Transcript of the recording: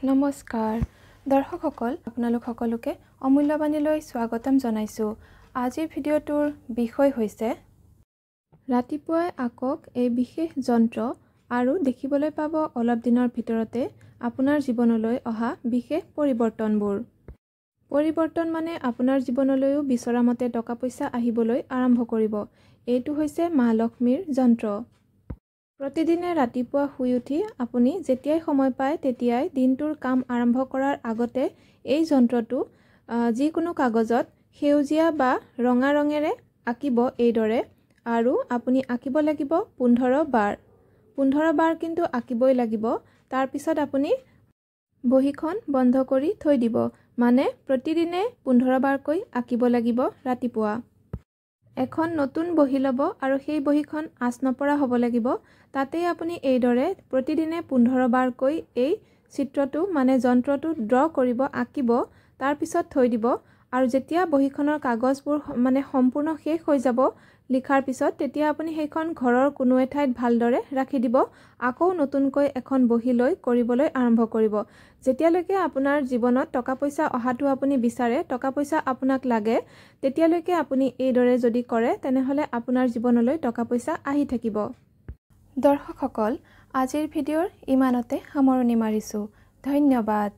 নমস্কাৰ দৰ্শকসকল আপোনালোক সকলোকে অমূল্যবাণীলৈ স্বাগতম জনাইছো। আজিৰ ভিডিঅ'টোৰ বিষয় হৈছে ৰাতিপুৱাই আকক এই বিশেষ যন্ত্ৰ আৰু দেখিবলৈ পাব অলপ দিনৰ ভিতৰতে আপোনাৰ জীৱনলৈ অহা বিশেষ পৰিৱৰ্তনবোৰ। পৰিৱৰ্তন মানে আপোনাৰ জীৱনলৈও বিচৰা মতে টকা পইচা আহিবলৈ আৰম্ভ কৰিব। এইটো হৈছে মা লক্ষ্মীৰ যন্ত্ৰ। প্ৰতিদিনে ৰাতিপুৱা শুই উঠি আপুনি যেতিয়াই সময় পায় তেতিয়াই দিনটোৰ কাম আৰম্ভ কৰাৰ আগতে এই যন্ত্ৰটো যিকোনো কাগজত সেউজীয়া বা ৰঙা ৰঙেৰে আঁকিব এইদৰে, আৰু আপুনি আঁকিব লাগিব 15 বাৰ। 15 বাৰ কিন্তু আঁকিবই লাগিব। তাৰপিছত আপুনি বহীখন বন্ধ কৰি থৈ দিব, মানে প্ৰতিদিনে 15 বাৰকৈ আঁকিব লাগিব ৰাতিপুৱা। এখন নতুন বহি ল'ব আৰু সেই বহীখন আঁচ নপৰা হ'ব লাগিব। তাতেই আপুনি এইদৰে প্ৰতিদিনে 15 বাৰকৈ এই চিত্ৰটো মানে যন্ত্ৰটো ড্ৰ কৰিব, আঁকিব, তাৰপিছত থৈ দিব। আৰু যেতিয়া বহীখনৰ কাগজবোৰ মানে সম্পূৰ্ণ শেষ হৈ যাব লিখাৰ পিছত, তেতিয়া আপুনি সেইখন ঘৰৰ কোনো এঠাইত ভালদৰে ৰাখি দিব। আকৌ নতুনকৈ এখন বহি লৈ কৰিবলৈ আৰম্ভ কৰিব। যেতিয়ালৈকে আপোনাৰ জীৱনত টকা পইচা অহাটো আপুনি বিচাৰে, টকা পইচা আপোনাক লাগে, তেতিয়ালৈকে আপুনি এইদৰে যদি কৰে তেনেহ'লে আপোনাৰ জীৱনলৈ টকা পইচা আহি থাকিব। দৰ্শকসকল, আজিৰ ভিডিঅ'ৰ ইমানতে সামৰণি মাৰিছোঁ। ধন্যবাদ।